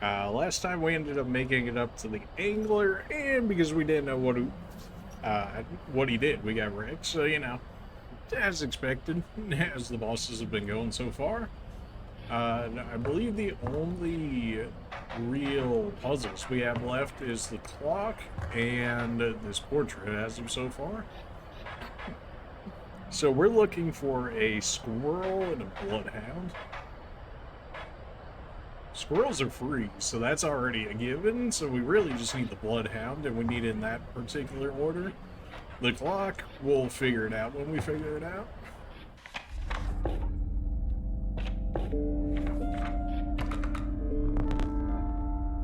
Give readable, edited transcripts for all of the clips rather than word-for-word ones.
Last time we ended up making it up to the angler, and because we didn't know what he did, we got wrecked. So, you know, as expected, as the bosses have been going so far. I believe the only real puzzles we have left is the clock and this portrait as of so far. So we're looking for a squirrel and a bloodhound. Squirrels are free, so that's already a given, so we really just need the bloodhound, and we need it in that particular order. The clock, we'll figure it out when we figure it out.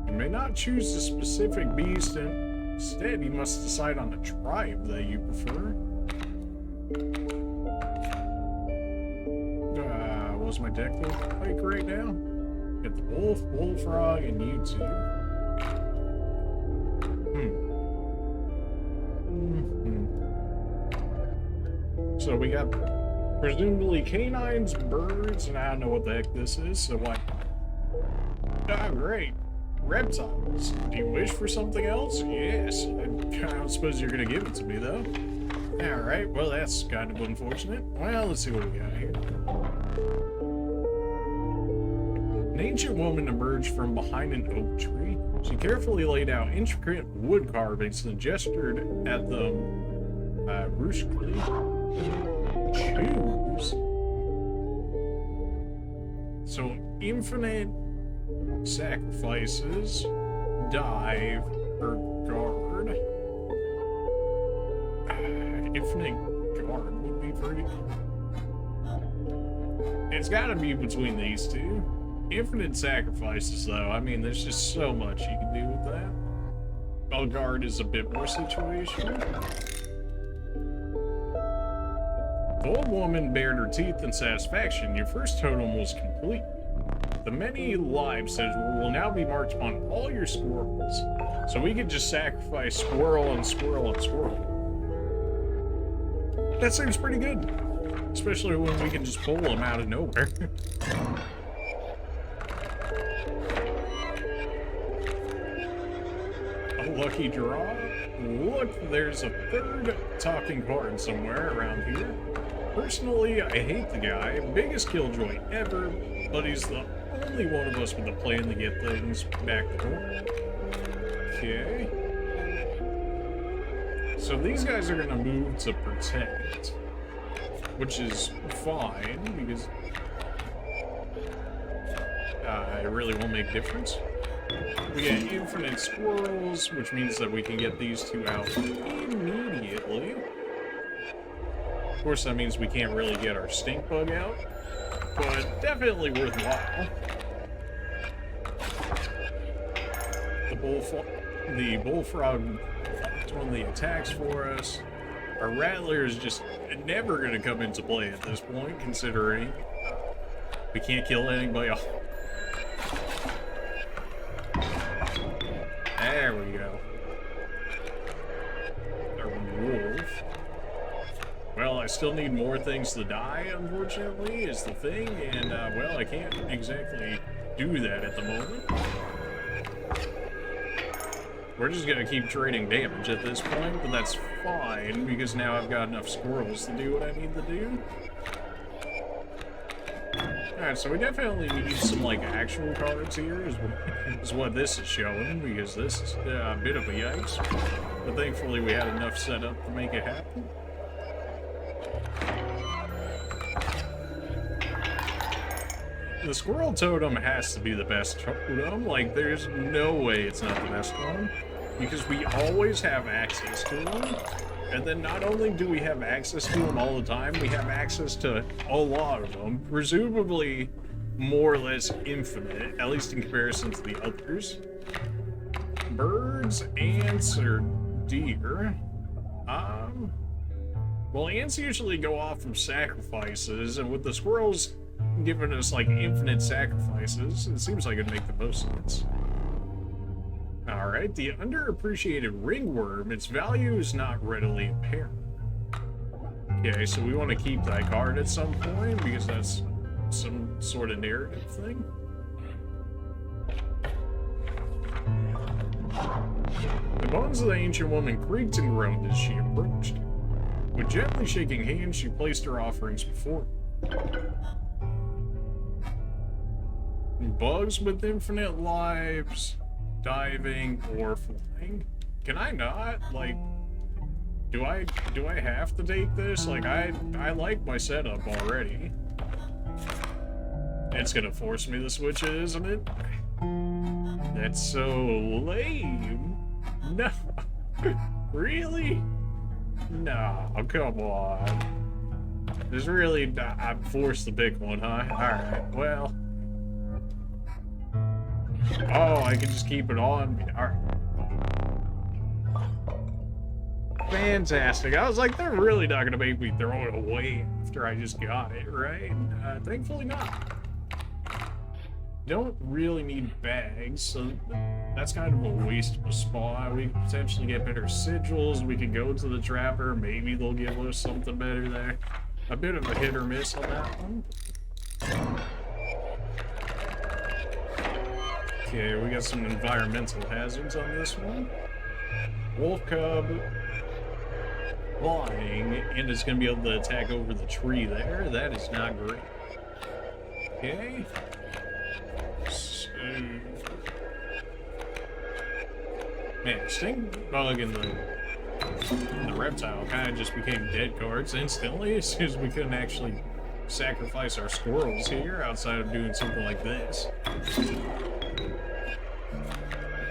You may not choose a specific beast, and instead you must decide on a tribe that you prefer. What's my deck look like right now? Get the wolf, bullfrog, and you two. So we got presumably canines, birds, and I don't know what the heck this is, so what? Ah, great. Reptiles. Do you wish for something else? Yes. I don't suppose you're gonna give it to me, though. Alright, well that's kind of unfortunate. Well, let's see what we got here. An ancient woman emerged from behind an oak tree. She carefully laid out intricate wood carvings and gestured at them brusquely. Choose. So, infinite sacrifices, dive, or guard. Infinite guard would be pretty. It's gotta be between these two. Infinite sacrifices, though, I mean, there's just so much you can do with that. Well, guard is a bit more situational. The old woman bared her teeth in satisfaction. Your first totem was complete. The many lives will now be marked upon all your squirrels. So we could just sacrifice squirrel and squirrel and squirrel. That seems pretty good. Especially when we can just pull them out of nowhere. A lucky draw. Look, there's a third talking card somewhere around here. Personally, I hate the guy. Biggest killjoy ever, but he's the only one of us with a plan to get things back to normal. Okay. So these guys are gonna move to protect, which is fine, because it really won't make a difference. We get infinite squirrels, which means that we can get these two out immediately. Of course, that means we can't really get our stink bug out, but definitely worthwhile. The bullfrog doing the attacks for us. Our rattler is just never going to come into play at this point, considering we can't kill anybody else. There we go. Our wolf. Well, I still need more things to die, unfortunately, is the thing, and, well, I can't exactly do that at the moment. We're just gonna keep trading damage at this point, but that's fine, because now I've got enough squirrels to do what I need to do. Alright, so we definitely need some, like, actual cards here, is what this is showing, because this is a bit of a yikes. But thankfully we had enough set up to make it happen. The squirrel totem has to be the best totem. Like, there's no way it's not the best one, because we always have access to them. And then not only do we have access to them all the time, we have access to a lot of them, presumably more or less infinite, at least in comparison to the others. Birds, ants, or deer. Well, ants usually go off of sacrifices, and with the squirrels giving us, like, infinite sacrifices, it seems like it'd make the most sense. Alright, the underappreciated ringworm, its value is not readily apparent. Okay, so we want to keep that card at some point, because that's some sort of narrative thing. bones of the ancient woman creaked and groaned as she approached. With gently shaking hands, she placed her offerings before her. Bugs with infinite lives, diving, or flying. Can I not? Like, do I have to take this? Like, I like my setup already. It's gonna force me to switch it, isn't it? That's so lame. No. Really? No, come on. There's really... I'm forced to pick one, huh? Alright, well... Oh, I can just keep it on. Alright. Fantastic. I was like, they're really not gonna make me throw it away after I just got it, right? Thankfully not. Don't really need bags, so that's kind of a waste of a spot. We could potentially get better sigils. We could go to the trapper. Maybe they'll give us something better there. A bit of a hit or miss on that one. Okay, we got some environmental hazards on this one. Wolf cub flying, and it's going to be able to attack over the tree there. That is not great. Okay. Man, stink bug and the reptile kind of just became dead cards instantly as soon as we couldn't actually sacrifice our squirrels here outside of doing something like this.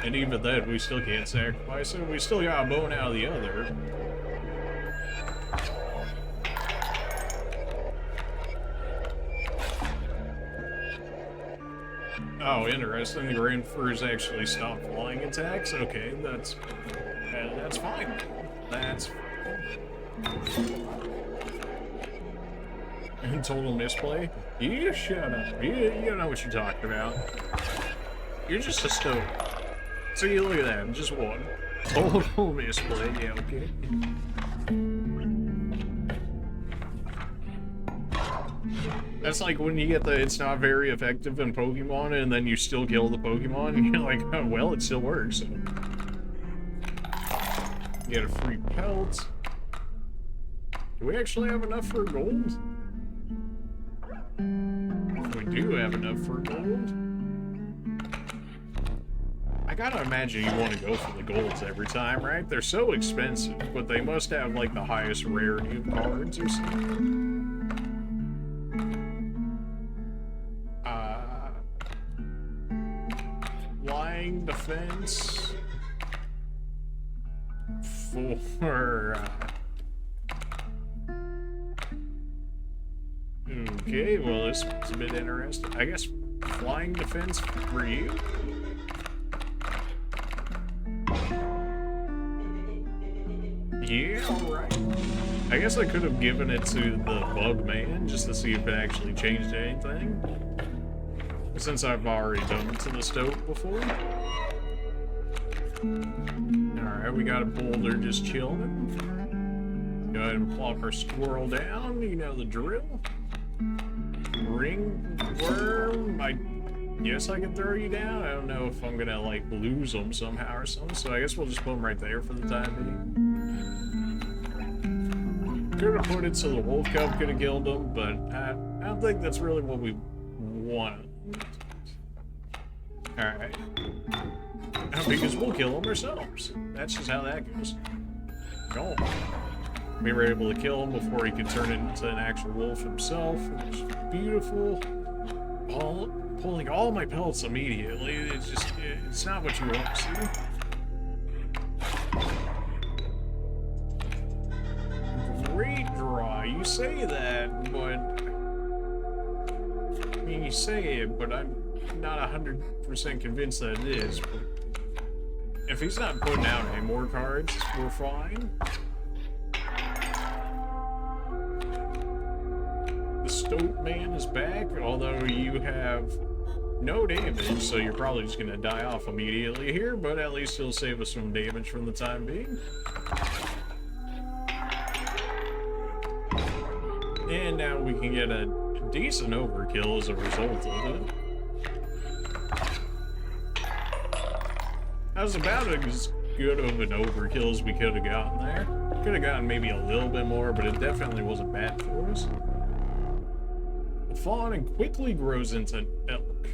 And even then, we still can't sacrifice it. We still got a bone out of the other. Oh, interesting. The Grand Furs actually stopped flying attacks. Okay, that's fine. That's fine. Total misplay? You shut up. You know what you're talking about. You're just a stoic. See, look at that. Just one. Total misplay. Yeah, okay. That's like when you get the it's not very effective in Pokemon and then you still kill the Pokemon and you're like, oh, well, it still works. So. Get a free pelt. Do we actually have enough for gold? We do have enough for gold. I gotta imagine you want to go for the golds every time, right? They're so expensive, but they must have like the highest rarity of cards or something. Flying defense for okay, well this is a bit interesting. I guess flying defense for you. Yeah, alright. I guess I could have given it to the bug man just to see if it actually changed anything. Since I've already done it to the stoat before. Alright, we got a boulder just chilling. Go ahead and plop our squirrel down, you know the drill. Ringworm, I guess I can throw you down. I don't know if I'm gonna like lose them somehow or something, so I guess we'll just put them right there for the time being. Could have put it so the wolf cub could have killed them, but I don't think that's really what we want. Alright. Because we'll kill them ourselves. That's just how that goes. Go on. We were able to kill him before he could turn into an actual wolf himself, which is beautiful. Pulling all my pelts immediately. It's just, it's not what you want to see. Great draw. You say that, but... I mean, you say it, but I'm not 100% convinced that it is. But if he's not putting out any more cards, we're fine. The Stoat Man is back, although you have no damage, so you're probably just going to die off immediately here, but at least he'll save us some damage from the time being. And now we can get a decent overkill as a result of it. I was about good of an overkill as we could have gotten there. Could have gotten maybe a little bit more, but it definitely wasn't bad for us. The fawn and quickly grows into an elk.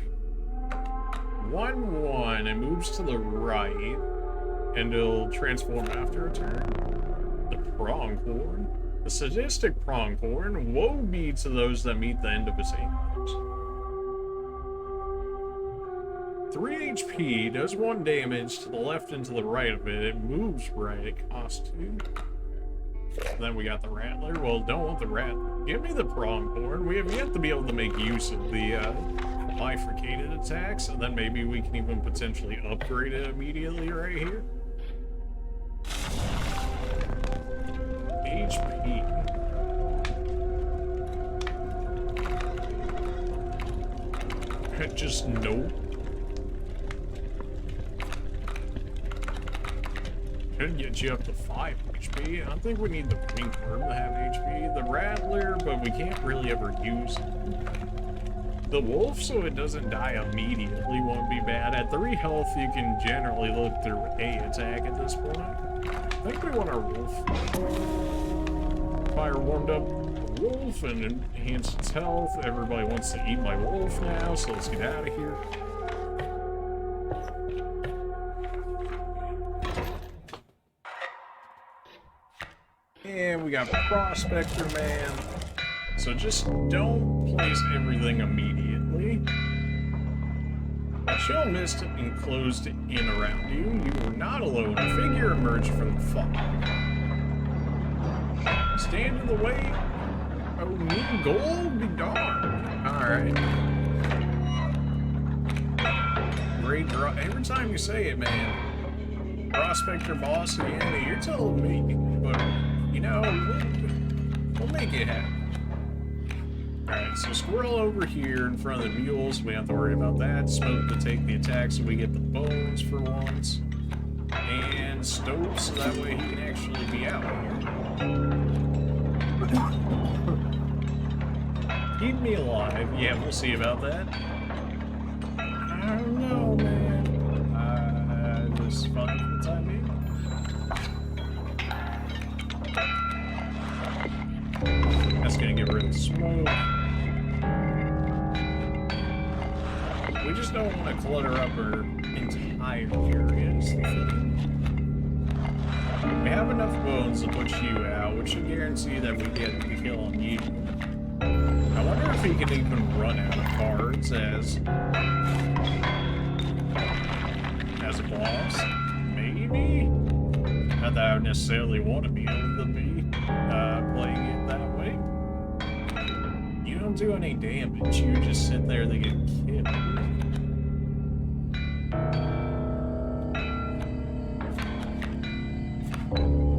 1-1 and moves to the right, and it'll transform after a turn. The pronghorn. The sadistic pronghorn. Woe be to those that meet the end of its antlers. 3 HP, does 1 damage to the left and to the right of it. It moves right, it costs 2. Then we got the rattler. Well, don't want the rattler. Give me the pronghorn. We have yet to be able to make use of the bifurcated attacks, and then maybe we can even potentially upgrade it immediately right here. HP. Just nope. Could get you up to 5 HP. I don't think we need the pink worm to have HP. The rattler, but we can't really ever use it. The wolf, so it doesn't die immediately, won't be bad. At 3 health, you can generally look through a attack at this point. I think we want our wolf. Fire warmed up the wolf and enhanced its health. Everybody wants to eat my wolf now, so let's get out of here. And we got Prospector Man. So just don't place everything immediately. A chill mist enclosed in around you. You are not alone. A figure emerged from the fog. Stand in the way. Oh, new gold? Be darned. Alright. Great draw. Every time you say it, man. Prospector boss, yeah, you're telling me. But, you know, we'll make it happen. Alright, so squirrel over here in front of the mules. We don't have to worry about that. Smoke to take the attack so we get the bones for once. And Stope so that way he can actually be out here. Keep me alive. Yeah, we'll see about that. I don't know, man. This is fine for the time being. That's gonna get rid of the smoke. We just don't want to clutter up our entire area, is the thing. We have enough bones to push you out, which should guarantee that we get the kill on you. I wonder if he can even run out of cards as a boss. Maybe? Not that I would necessarily want to be able to be playing it that way. You don't do any damage, you just sit there and they get killed.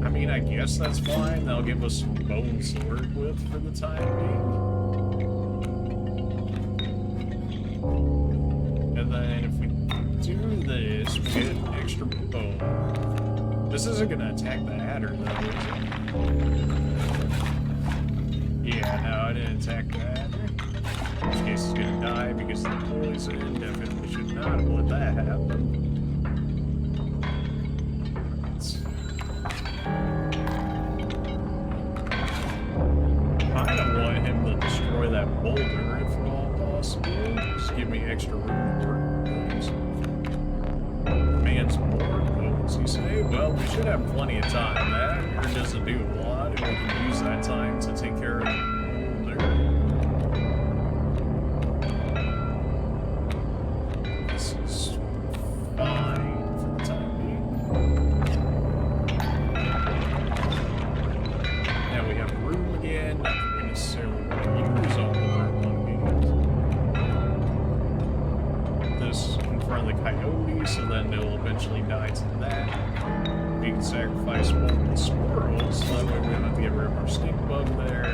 I mean, I guess that's fine. They'll give us some bones to work with for the time being. And then if we do this, we get an extra bone. This isn't gonna attack the adder, though, is it? Yeah, no, I didn't attack the adder. In which case it's gonna die because of the poison. Definitely should not have let that happen. I don't want him to destroy that boulder if at all possible. Just give me extra room to work with things. Man's more bones, you say? Well, we should have plenty of time. That here doesn't do a lot, and we can use that time to take care of the boulder. This is fine for the time being. Now we have room again. Not that we necessarily want to use all of our room on this in front of the coyote, so then they'll eventually die to that. We can sacrifice one of the squirrels, so that way we don't have to get rid of our stink bug there.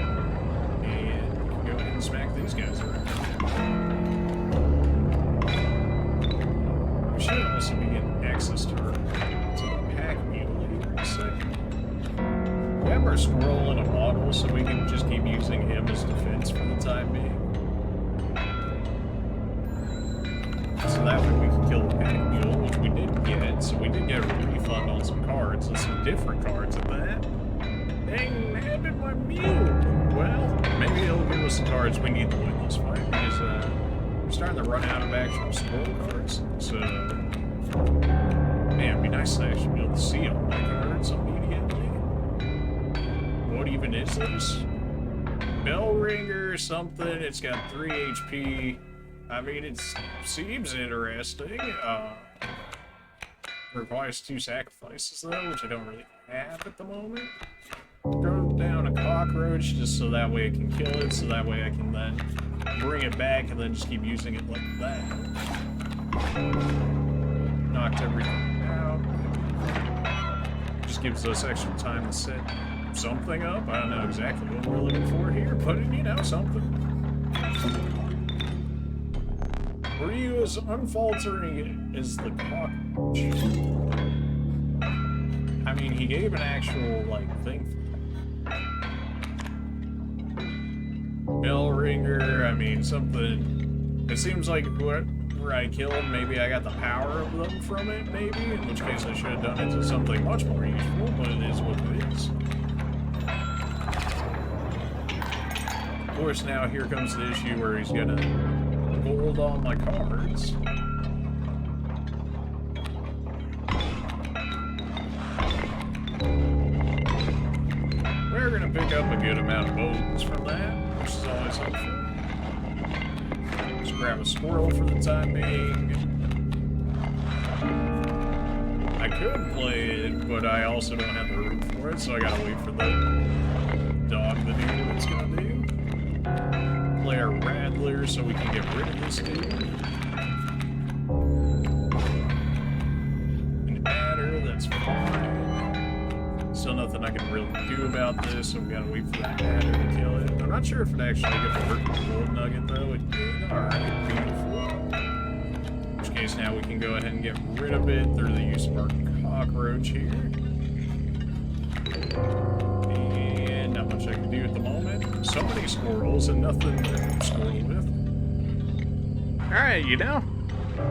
And we can go ahead and smack these guys around. We should also be getting access to the pack mule here in a second. We have our squirrel in a bottle, so we can just keep using him as defense for the time being. So that way we can kill the pack mule, which we did get, so we did get a refund on cards and some different cards at that. Dang, nabbing my mule. Well, maybe he'll give us the cards we need to win this fight, because we're starting to run out of actual scroll cards. So, man, it'd be nice to actually be able to see all my cards immediately. What even is this? Bell ringer or something. It's got 3 HP. I mean, it seems interesting. Requires 2 sacrifices though, which I don't really have at the moment. Throw down a cockroach just so that way I can kill it, so that way I can then bring it back and then just keep using it like that. Knocked everything out. Just gives us extra time to set something up. I don't know exactly what we're looking for here, but you know, something. Were you as unfaltering as the cockroach? I mean, he gave an actual, like, thing. Bell ringer, I mean, something. It seems like whoever I killed, maybe I got the power of them from it, maybe, in which case I should have done it to something much more useful, but it is what it is. Of course, now here comes the issue where he's gonna gold all my cards. We're gonna pick up a good amount of VODs from that, which is always helpful. Just grab a squirrel for the time being. I could play it, but I also don't have the room for it, so I gotta wait for the dog to do what it's gonna do. Play our Rattler so we can get rid of this dude. An adder, that's fine. Still nothing I can really do about this, so we gotta wait for that adder to kill it. I'm not sure if it actually gets to work with the gold nugget though. It did. Alright, beautiful. In which case now we can go ahead and get rid of it through the use of our cockroach here. Not much I can do at the moment. So many squirrels and nothing to squirrel with. Alright, you know,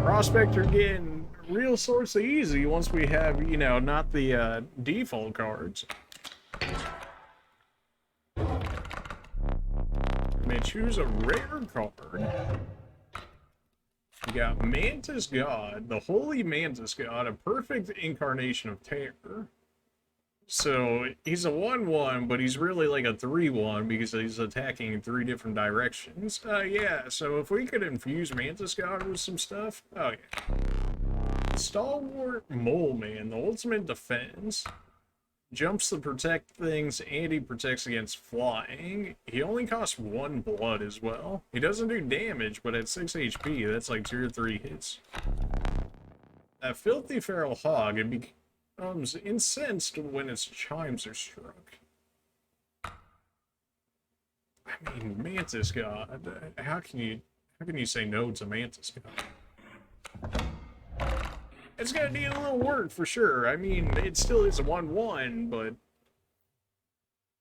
Prospector getting real sorts of easy once we have, you know, not the default cards. May choose a rare card. You got Mantis God, the Holy Mantis God, a perfect incarnation of terror. So, he's a 1/1, but he's really like a 3/1 because he's attacking in 3 different directions. Yeah, so if we could infuse Mantis God with some stuff, oh yeah. Stalwart Mole Man, the ultimate defense. Jumps to protect things, and he protects against flying. He only costs 1 blood as well. He doesn't do damage, but at 6 HP, that's like 2 or 3 hits. A Filthy Feral Hog, it becomes incensed when its chimes are struck. I mean, Mantis God, how can you say no to Mantis God? It's gonna need a little work for sure. I mean, it still is a 1/1, but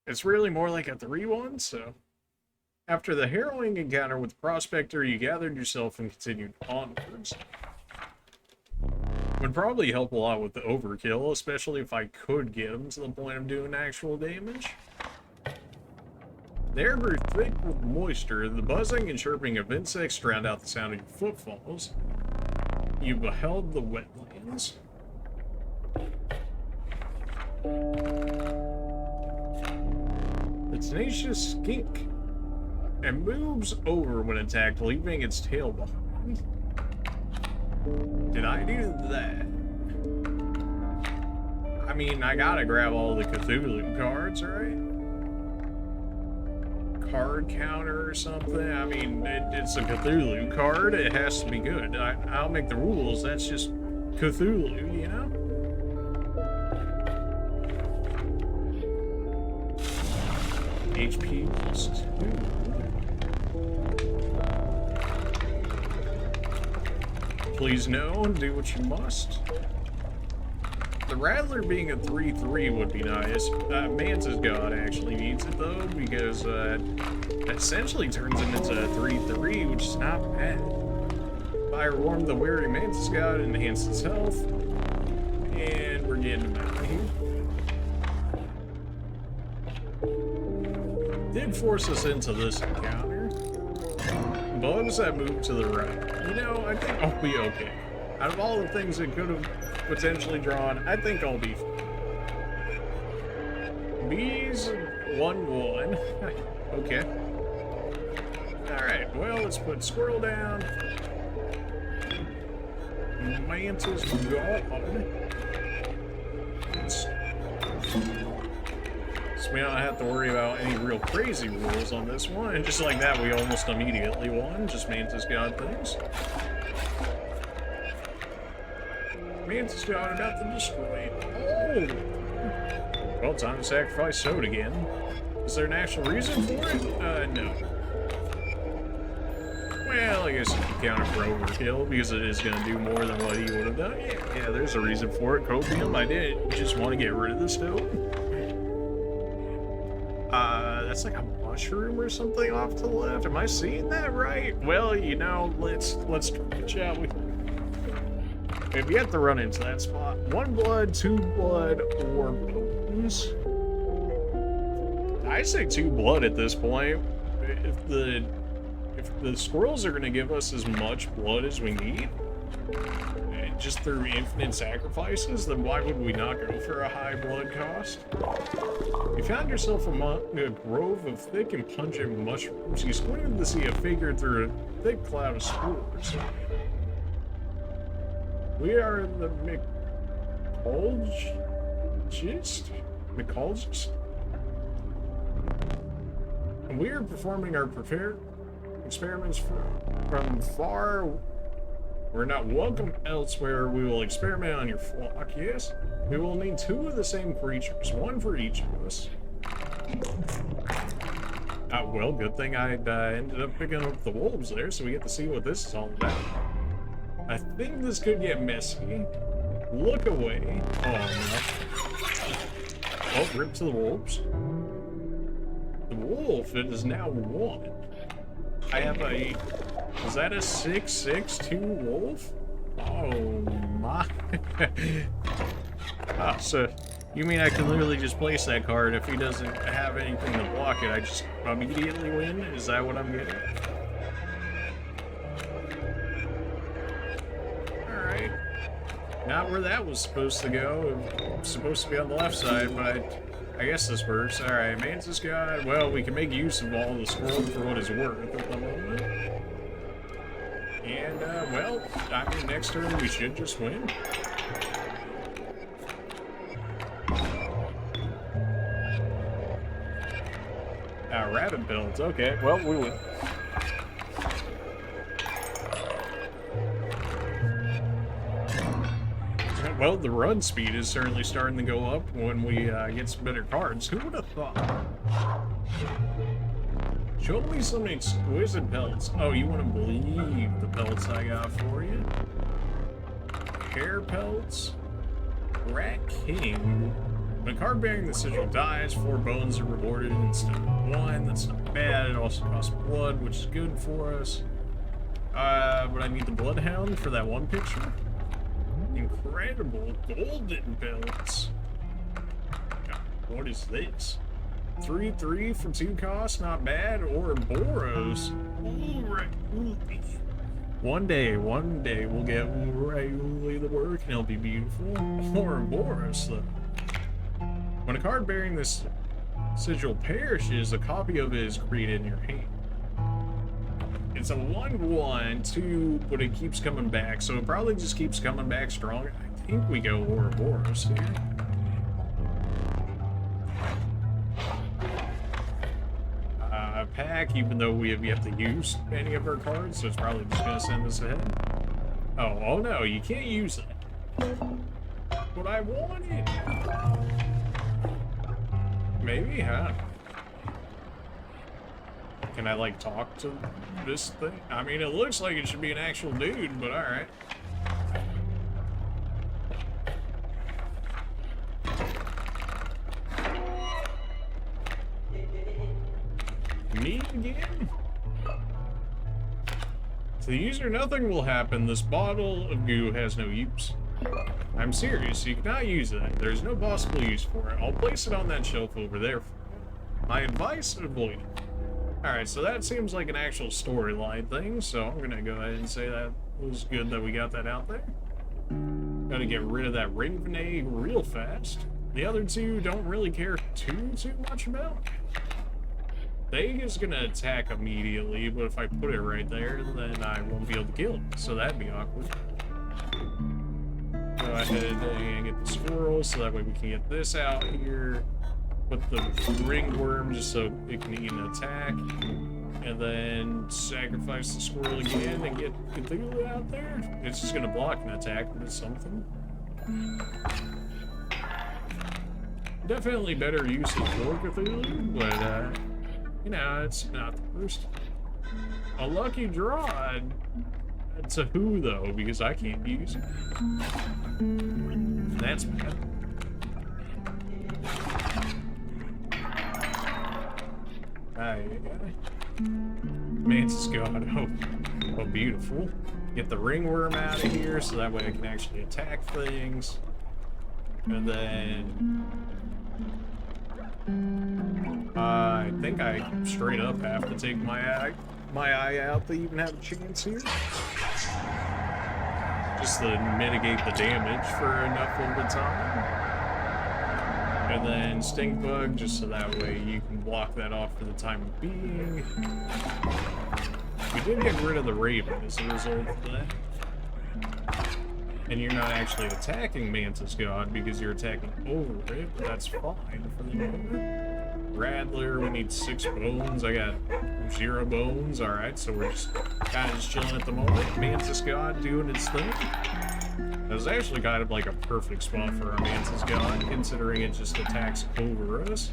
it's really more like a 3/1, so. After the harrowing encounter with the Prospector, you gathered yourself and continued onwards. Would probably help a lot with the overkill, especially if I could get him to the point of doing actual damage. The air grew thick with moisture. The buzzing and chirping of insects drowned out the sound of your footfalls. You beheld the wetlands. The tenacious skink. It moves over when attacked, leaving its tail behind. Did I do that? I mean, I gotta grab all the Cthulhu cards, right? Card counter or something. I mean, it's a Cthulhu card. It has to be good. I'll make the rules. That's just Cthulhu, you know? HP plus 2. Please no, do what you must. The Rattler being a 3/3 would be nice. Mantis God actually needs it though, because it essentially turns him into a 3/3, which is not bad. Fire Warm the Weary Mantis God, enhance his health. And we're getting him out of here. Did force us into this encounter. Bugs that move to the right. You know, I think I'll be okay. Out of all the things that could have potentially drawn, I think I'll be fine. Bees 1-1. Okay. Alright, well, let's put squirrel down. Mantis gone. So we don't have to worry about any real crazy rules on this one. And just like that, we almost immediately won. Just Mantis God things. Mantis God about to destroy it. Oh! Well, time to sacrifice Soda again. Is there an actual reason for it? No. Well, I guess you can count it for overkill, because it is going to do more than what he would have done. Yeah, there's a reason for it. Copium, I did just want to get rid of the stone. That's like a mushroom or something off to the left. Am I seeing that right? Well, you know, let's try it, shall we? If you have to run into that spot, 1 blood, 2 blood, or bones. I say 2 blood at this point. If the squirrels are going to give us as much blood as we need, just through infinite sacrifices, then why would we not go for a high blood cost? You found yourself among a grove of thick and pungent mushrooms. You squinted to see a figure through a thick cloud of spores. We are the mycologist? And we are performing our prepared experiments from far. We're not welcome elsewhere. We will experiment on your flock, yes? We will need 2 of the same creatures, 1 for each of us. Well, good thing I ended up picking up the wolves there, so we get to see what this is all about. I think this could get messy. Look away. Oh, no. Oh, rip to the wolves. The wolf, it is now 1. I have a... Was that a 6/6/2 wolf? Oh my. So you mean I can literally just place that card if he doesn't have anything to block it? I just immediately win? Is that what I'm getting? Alright. Not where that was supposed to go. It was supposed to be on the left side, but I guess this works. Alright, Mantis God. Well, we can make use of all the scroll for what it's worth at the moment. And, well, I mean, next turn we should just win. Rabbit builds. Okay, well, we win. Well, the run speed is certainly starting to go up when we get some better cards. Who would have thought? Show me some exquisite pelts. Oh, you want to believe the pelts I got for you? Hair pelts. Rat King. When a card bearing the sigil dies, 4 bones are rewarded instead of 1. That's not bad. It also costs blood, which is good for us. But I need the Bloodhound for that one picture. Incredible golden pelts. God, what is this? 3/3 for 2 costs, not bad. Or Boros. One day we'll get Rauli the work and it'll be beautiful. Or Boros, though. When a card bearing this sigil perishes, a copy of it is created in your hand. It's a 1/1/2, but it keeps coming back, so it probably just keeps coming back strong. I think we go Ouroboros here. Pack, even though we have yet to use any of our cards, so it's probably just gonna send us ahead. Oh no, you can't use it. What I wanted. Maybe, huh? Can I, like, talk to this thing? I mean, it looks like it should be an actual dude, but alright. Me again? To the user, nothing will happen. This bottle of goo has no use. I'm serious, you cannot use that. There's no possible use for it. I'll place it on that shelf over there for you. My advice, avoid it. Alright, so that seems like an actual storyline thing, so I'm gonna go ahead and say that was good that we got that out there. Gotta get rid of that Ringvenay real fast. The other two don't really care too much about. Vega's gonna attack immediately, but if I put it right there, then I won't be able to kill it, so that'd be awkward. Go ahead and get the squirrel, so that way we can get this out here. Put the ringworm just so it can eat an attack. And then sacrifice the squirrel again and get Cthulhu out there. It's just gonna block an attack with something. Definitely better use of for Cthulhu, but you know, it's not the worst. A lucky draw. It's a who though, because I can't use it. That's bad. Mantis God, oh beautiful. Get the ringworm out of here so that way I can actually attack things. And then I think I straight up have to take my eye out to even have a chance here. Just to mitigate the damage for enough of the time. And then Stink Bug, just so that way you can block that off for the time being. We did get rid of the Raven as a result of that. And you're not actually attacking Mantis God because you're attacking over it, but that's fine for the moment. Rattler, we need 6 bones. I got 0 bones. Alright, so we're just kind of just chilling at the moment. Mantis God doing its thing. That was actually kind of like a perfect spot for our Mantis God, considering it just attacks over us.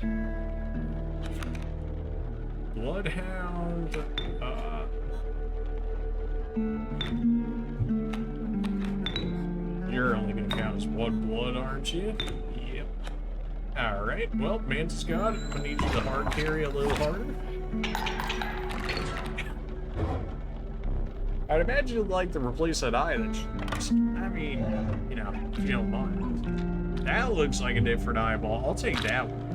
Bloodhound. You're only going to count as 1 blood, aren't you? Yep. Alright, well, Mantis God, I need you to hard carry a little harder. I'd imagine you'd like to replace that eye that you lost. I mean, you know, if you don't mind. That looks like a different eyeball. I'll take that one.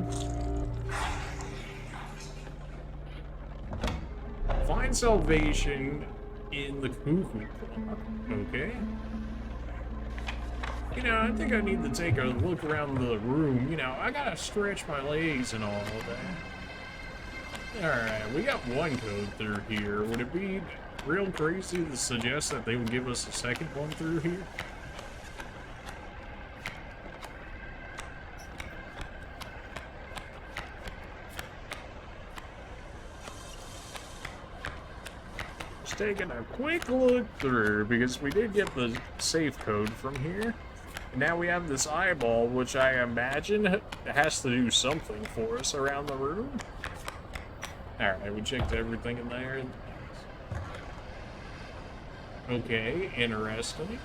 Find salvation in the cuckoo clock. Okay. You know, I think I need to take a look around the room. You know, I gotta stretch my legs and all of that. Alright, we got 1 code through here. Would it be real crazy to suggest that they would give us a second one through here? Just taking a quick look through, because we did get the safe code from here. And now we have this eyeball, which I imagine has to do something for us around the room. Alright, we checked everything in there. Okay, interesting.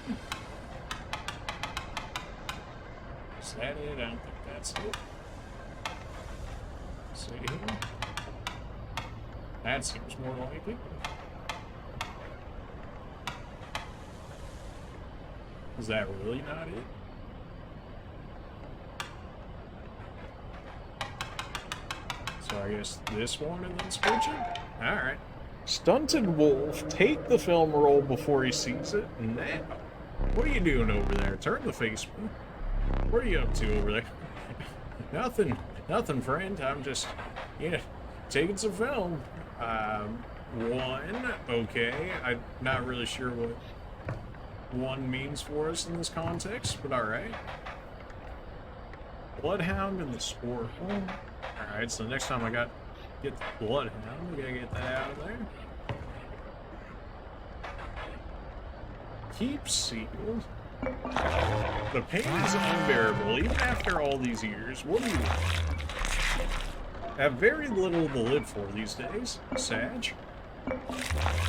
Is that it? I don't think that's it. Let's see here. That seems more like it. Is that really not it? So I guess this one and then switch it? Alright. Stunted Wolf, take the film roll before he sees it. Now, what are you doing over there? Turn the face. What are you up to over there? Nothing, friend. I'm just, you know, taking some film. 1, okay. I'm not really sure what 1 means for us in this context, but alright. Bloodhound and the Sport. Alright, so next time I get the Bloodhound, we gotta get that out of there. Keep sealed. The pain is unbearable, even after all these years. What do you have very little to live for these days, Sag?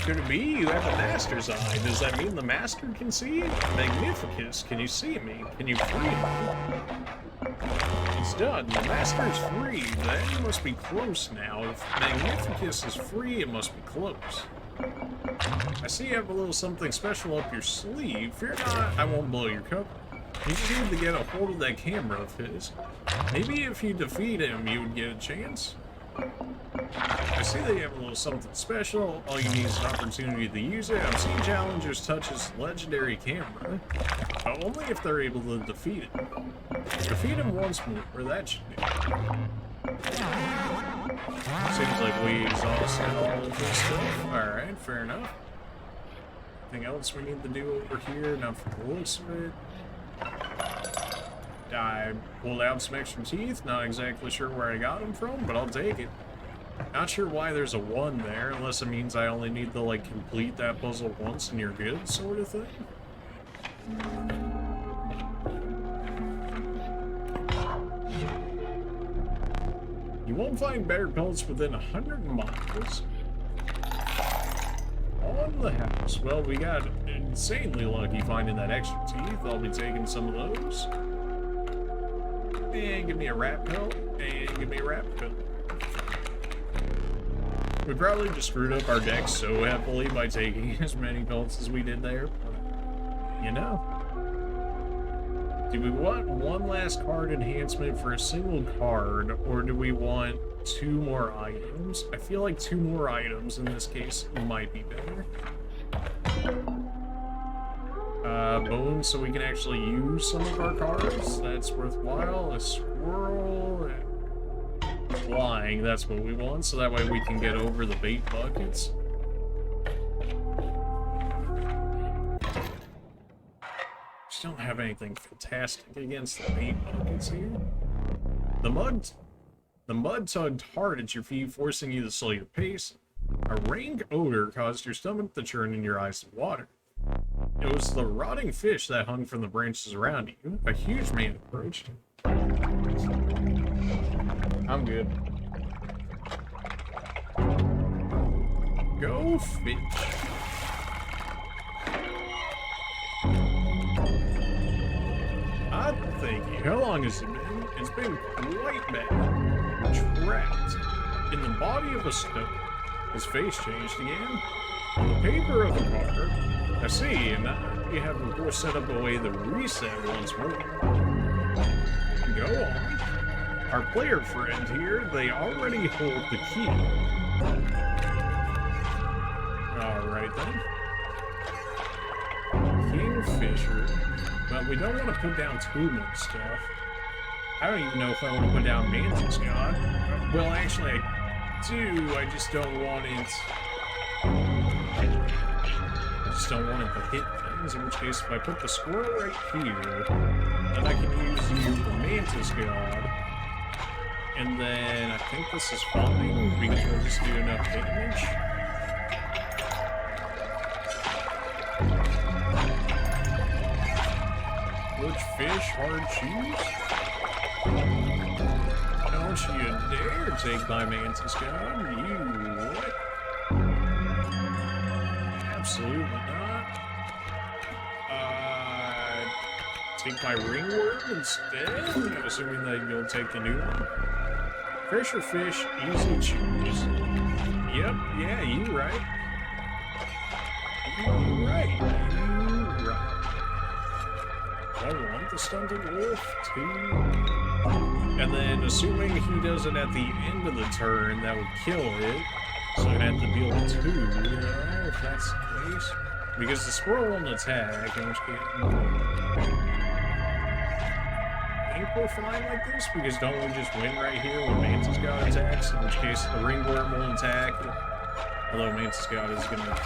Could it be you have a master's eye? Does that mean the master can see you? Magnificus, can you see me? Can you free me? It's done. The master is free. The end must be close now. If Magnificus is free, it must be close. I see you have a little something special up your sleeve. Fear not, I won't blow your cover. You just need to get a hold of that camera of his. Maybe if you defeat him, you would get a chance. I see they have a little something special. All you need is an opportunity to use it. I've seen challengers touch his legendary camera, but only if they're able to defeat it. Defeat him once more, that should be. Seems like we exhausted all of this stuff. Alright, fair enough. Anything else we need to do over here? Not for the looks of it. I pulled out some extra teeth. Not exactly sure where I got them from, but I'll take it. Not sure why there's a 1 there, unless it means I only need to, like, complete that puzzle once and you're good, sort of thing. You won't find better pelts within 100 miles. On the house. Well, we got insanely lucky finding that extra teeth. I'll be taking some of those. And give me a rat pelt. And give me a rat pelt. We probably just screwed up our deck so heavily by taking as many pelts as we did there. But, you know. Do we want one last card enhancement for a single card, or do we want 2 more items? I feel like 2 more items in this case might be better. Bones, so we can actually use some of our cards. That's worthwhile. A squirrel. Flying, that's what we want, so that way we can get over the bait buckets. Just don't have anything fantastic against the bait buckets here. The mud tugged hard at your feet, forcing you to slow your pace. A rank odor caused your stomach to churn and your eyes to water. It was the rotting fish that hung from the branches around you. A huge man approached. I'm good. Go fish. Thank you. How long has it been? It's been quite bad. Trapped in the body of a stone. His face changed again. On the paper of the card, I see, and you have of course set up a way to reset once more. Go on. Our player friend here, they already hold the key. Alright then. Kingfisher. But we don't want to put down too much stuff. I don't even know if I want to put down Mantis God. Well, actually, I do. I just don't want it. I just don't want it to hit things. In which case, if I put the squirrel right here, then I can use the Mantis God. And then I think this is fine because we'll just do enough damage. Which fish, hard shoes? Don't you dare take my Mantis God, you what? Absolutely not. Take my ringworm instead, assuming that you'll take the new one. Fish or fish, easy choose. Yep, yeah, you right. You right. I want the stunted wolf too. And then, assuming he does it at the end of the turn, that would kill it. So I'd have to deal with 2, you know, if that's the case. Because the squirrel won't attack, in which case... I think we're fine like this, because don't we just win right here when Mantis God attacks, in which case the ringworm will attack. Although Mantis God is gonna...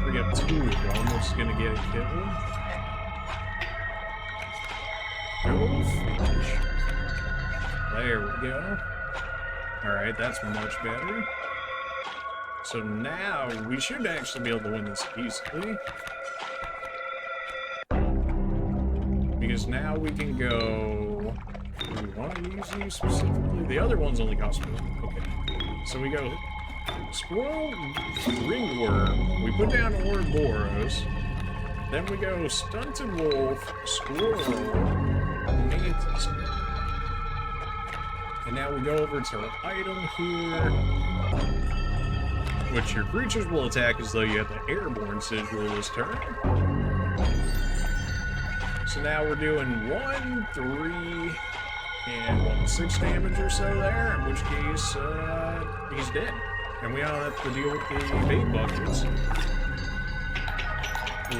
We got 2 of them, which is gonna get it killed. Go fish. There we go. Alright, that's much better. So now, we should actually be able to win this easily. Because now we can go... Do we want to use these specifically? The other ones only cost 1. Okay. So we go... Squirrel, ringworm. We put down Ouroboros. Then we go stunted wolf, squirrel, mantis. And now we go over to our item here, which your creatures will attack as though you have the airborne sigil this turn. So now we're doing 1, 3, and 1, 6 damage or so there, in which case, he's dead. And we don't have to deal with the bait buckets.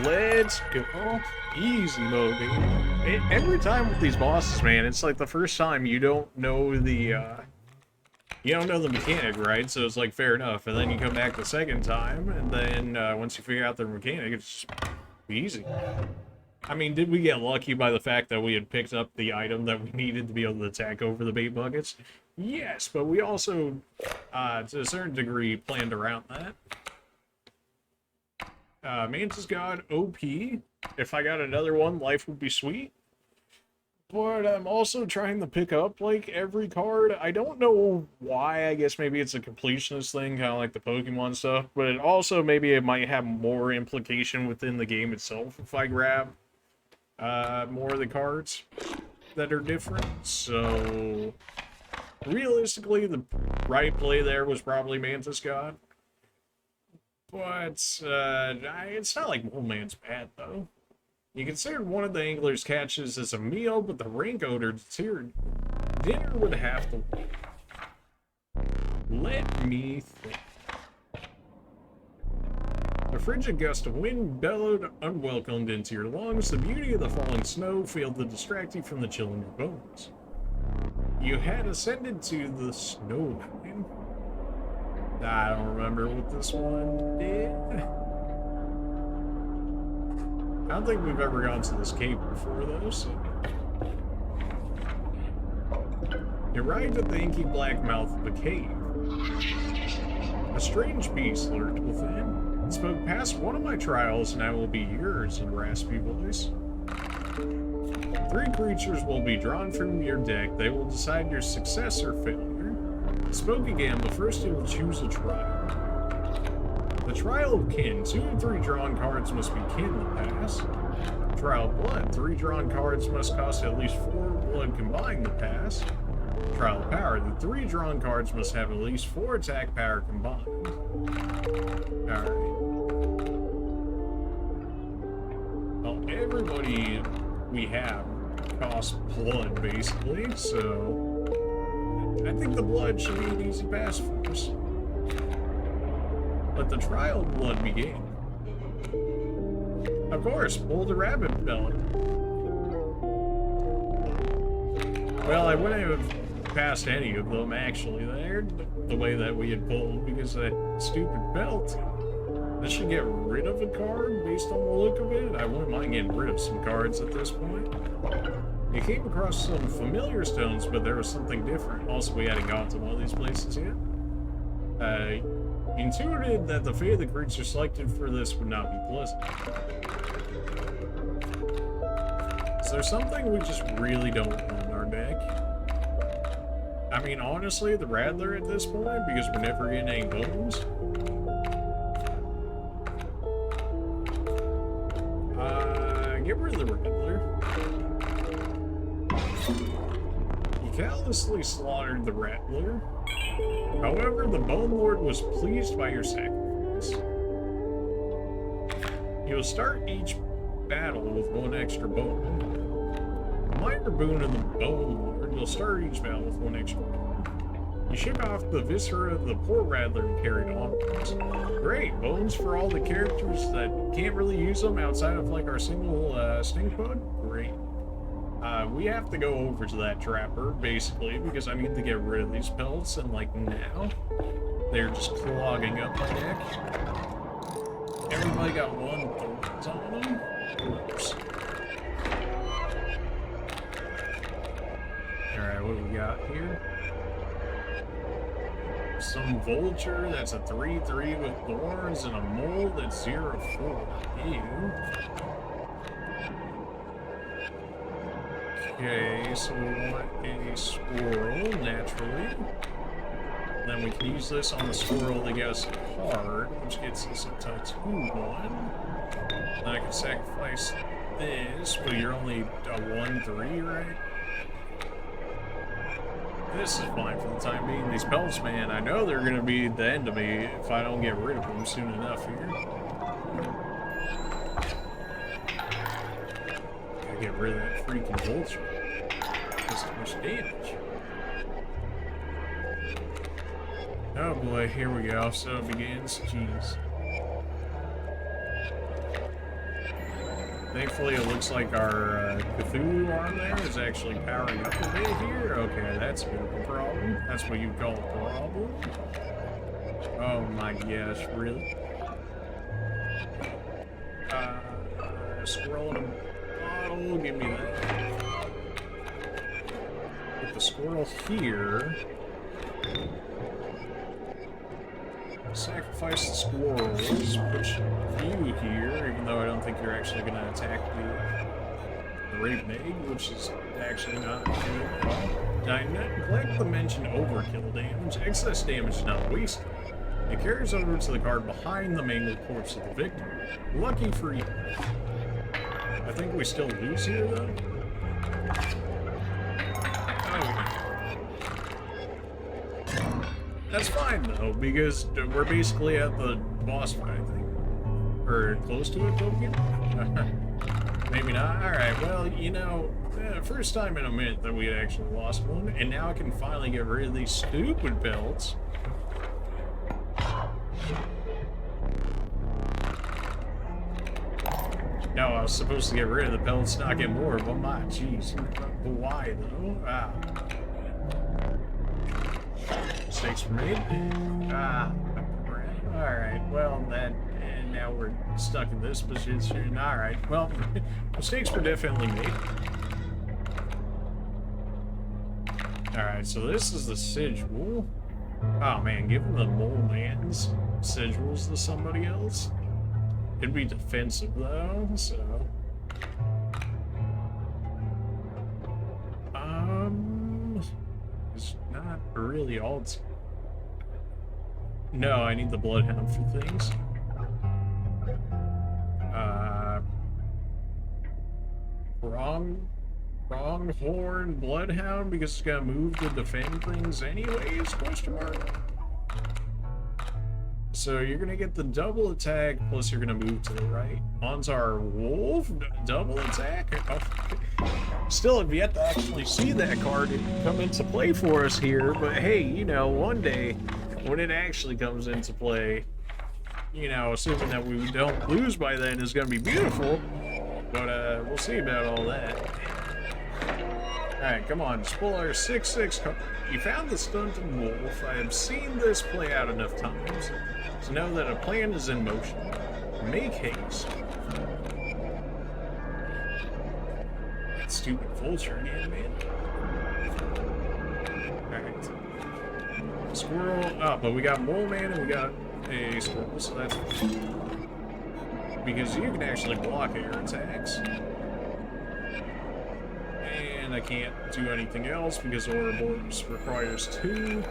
Let's go. Easy mode, baby. Every time with these bosses, man, it's like the first time you don't know the mechanic, right? So it's like, fair enough. And then you come back the second time, and then once you figure out the mechanic, it's just easy. I mean, did we get lucky by the fact that we had picked up the item that we needed to be able to attack over the bait buckets? Yes, but we also, to a certain degree, planned around that. Mantis God, OP. If I got another one, life would be sweet. But I'm also trying to pick up, like, every card. I don't know why. I guess maybe it's a completionist thing, kind of like the Pokemon stuff. But it also, maybe it might have more implication within the game itself if I grab more of the cards that are different. So, realistically, the right play there was probably Mantis God. But, it's not like Mole Man's bad, though. You consider one of the angler's catches as a meal, but the rank odor deterred. Dinner would have to wait. Let me think. A frigid gust of wind bellowed unwelcomed into your lungs. The beauty of the falling snow failed to distract you from the chill in your bones. You had ascended to the snow line. I don't remember what this one did. I don't think we've ever gone to this cave before, though, so... You arrived at the inky black mouth of the cave. A strange beast lurked within. It spoke past one of my trials, and I will be yours in a raspy voice. 3 creatures will be drawn from your deck. They will decide your success or failure. Spoke again, but first you will choose a trial. The Trial of Kin. 2 of 3 drawn cards must be kin to pass. Trial of Blood. 3 drawn cards must cost at least 4 blood combined to pass. Trial of Power. The 3 drawn cards must have at least 4 attack power combined. Alright. Well, everybody we have costs blood, basically, so... I think the blood should be an easy pass for us. Let the trial of blood begin. Of course, pull the rabbit belt. Well, I wouldn't have passed any of them, actually, there, the way that we had pulled, because that stupid belt, that should get rid of a card based on the look of it. I wouldn't mind getting rid of some cards at this point. You came across some familiar stones, but there was something different. Also, we hadn't gone to one of these places yet. Intuited that the fate of the creature selected for this would not be pleasant. Is there something we just really don't want in our deck? I mean, honestly, the Rattler at this point, because we're never getting any bones. Get rid of the Rattler. You callously slaughtered the Rattler. However, the Bone Lord was pleased by your sacrifice. You will start each battle with 1 extra bone. A minor boon of the Bone Lord, you'll start each battle with 1 extra bone. You shook off the viscera of the poor Rattler and carried onwards. Great, bones for all the characters that can't really use them outside of like our single stink pod? Great. We have to go over to that trapper, basically, because I need to get rid of these pelts, and like now, they're just clogging up my deck. Everybody got 1 thorns on them? Oops. Alright, what do we got here? Some vulture that's a 3/3 with thorns, and a mole that's 0/4. Ew. Okay, so we want a squirrel, naturally. Then we can use this on the squirrel to get us a card, which gets us a tattoo one. Then I can sacrifice this, but you're only a 1/3, right? This is fine for the time being. These pelts, man, I know they're gonna be the end of me if I don't get rid of them soon enough here. Gotta get rid of that freaking vulture. Does so much damage. Oh boy, here we go. So it begins. Jeez. Thankfully, it looks like our Cthulhu arm there is actually powering up a bit here. Okay, that's a bit of a problem. That's what you call a problem. Oh my gosh, really? Squirrel in a bottle, give me that. Put the squirrel here. Sacrifice the squirrels, put you here, even though I don't think you're actually going to attack the raven egg, which is actually not good at all. Neglect the mentioned overkill damage. Excess damage is not wasted. It carries over to the card behind the mangled corpse of the victim. Lucky for you. I think we still lose here, though. That's fine, though, because we're basically at the boss fight, I think. Or close to it, Token? Maybe not. Alright, well, you know, first time in a minute that we had actually lost one, and now I can finally get rid of these stupid belts. No, I was supposed to get rid of the pelts, not get more of them. Ah, jeez. But why, though? Ah. Mistakes were made. Ah. Alright, well, and now we're stuck in this position. Alright, well, mistakes were definitely made. Alright, so this is the sigil. Oh, man, giving the mole man's sigils to somebody else. It'd be defensive, though, so... It's not really all... No, I need the Bloodhound for things. Pronghorn Bloodhound, because it's gonna move to defend things anyways, question mark? So you're gonna get the double attack, plus you're gonna move to the right. Onzar Wolf, double attack? Oh. Still have yet to actually see that card come into play for us here, but hey, you know, one day, when it actually comes into play, you know, assuming that we don't lose by then, is gonna be beautiful, but we'll see about all that. Alright, come on, just pull our 6/6 card. You found the stunted wolf. I have seen this play out enough times to know that a plan is in motion. Make haste. That stupid vulture again, man. Alright. Squirrel. Oh, but we got mole man and we got a squirrel, so that's fine. Because you can actually block air attacks. And I can't do anything else because Ouroboros requires 2.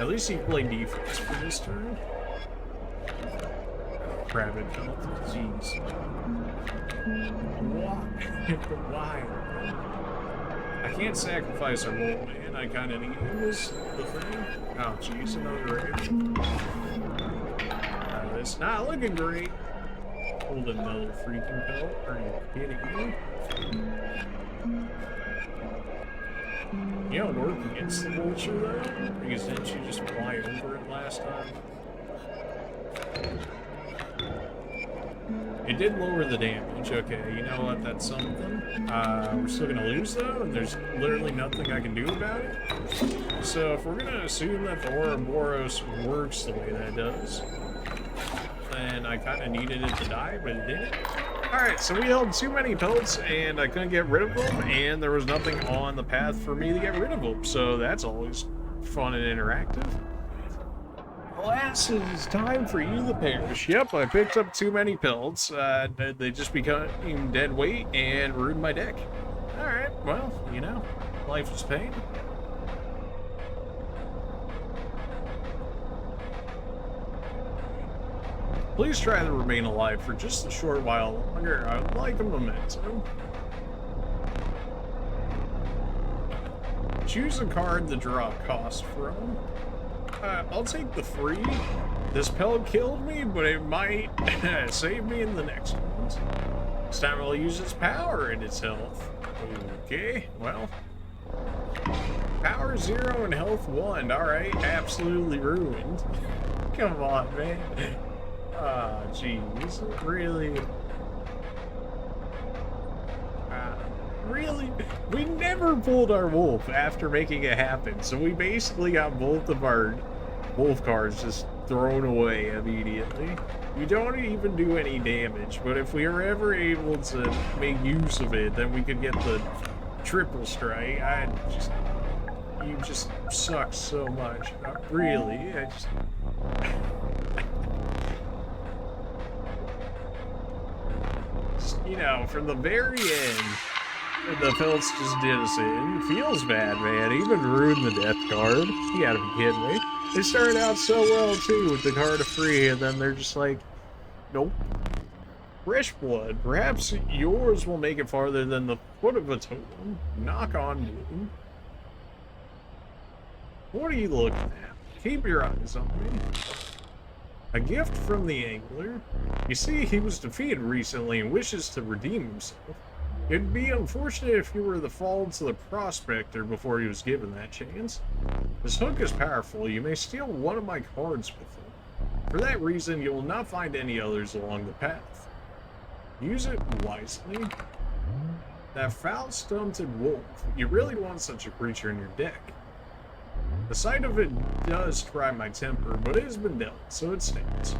At least he played defense for this turn. Rabbit belt. Jeez. Why? I can't sacrifice our mole man. I kind of need him is the thing. Oh, jeez, another raven. It's not looking great. Hold another freaking belt. Are you kidding me? You don't work against the vulture, though, because didn't you just fly over it last time? It did lower the damage. Okay, you know what? That's something. We're still gonna lose, though, and there's literally nothing I can do about it. So if we're gonna assume that the Ouroboros works the way that it does, then I kind of needed it to die, but it didn't. Alright, so we held too many pelts, and I couldn't get rid of them, and there was nothing on the path for me to get rid of them, so that's always fun and interactive. Alas, it's time for you to perish. Yep, I picked up too many pelts. They just became dead weight and ruined my deck. Alright, well, you know, life is pain. Please try to remain alive for just a short while longer. I would like a memento. Choose a card to draw cost from. I'll take the free. This pellet killed me, but it might save me in the next ones. This time it'll use its power and its health. Okay, well. Power 0 and health 1. Alright, absolutely ruined. Come on, man. Ah, jeez. Really? Really? We never pulled our wolf after making it happen, so we basically got both of our wolf cards just thrown away immediately. We don't even do any damage, but if we are ever able to make use of it, then we could get the triple strike. You just suck so much. Really, you know, from the very end, the Felts just did us in. Feels bad, man. Even ruined the death card. You gotta be kidding me. They started out so well, too, with the card of free, and then they're just like, nope. Fresh blood. Perhaps yours will make it farther than the foot of a totem. Knock on doom. What are you looking at? Keep your eyes on me. A gift from the angler. You see, he was defeated recently and wishes to redeem himself. It'd be unfortunate if you were the fall to the prospector before he was given that chance. This hook is powerful. You may steal one of my cards with it. For that reason, you will not find any others along the path. Use it wisely. That foul-stunted wolf. You really want such a creature in your deck. The sight of it does try my temper, but it has been dealt, so it stands.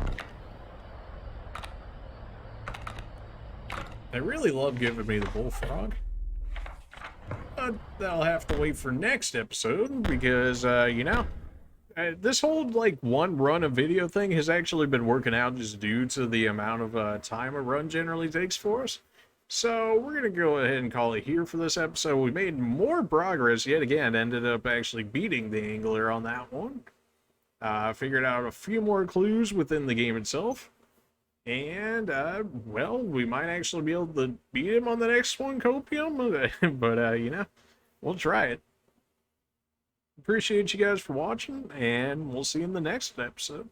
They really love giving me the bullfrog. But I'll have to wait for next episode because, you know, this whole, like, one run of video thing has actually been working out just due to the amount of time a run generally takes for us. So we're going to go ahead and call it here for this episode. We made more progress yet again. Ended up actually beating the angler on that one. Figured out a few more clues within the game itself. And, well, we might actually be able to beat him on the next one, Copium. But, you know, we'll try it. Appreciate you guys for watching, and we'll see you in the next episode.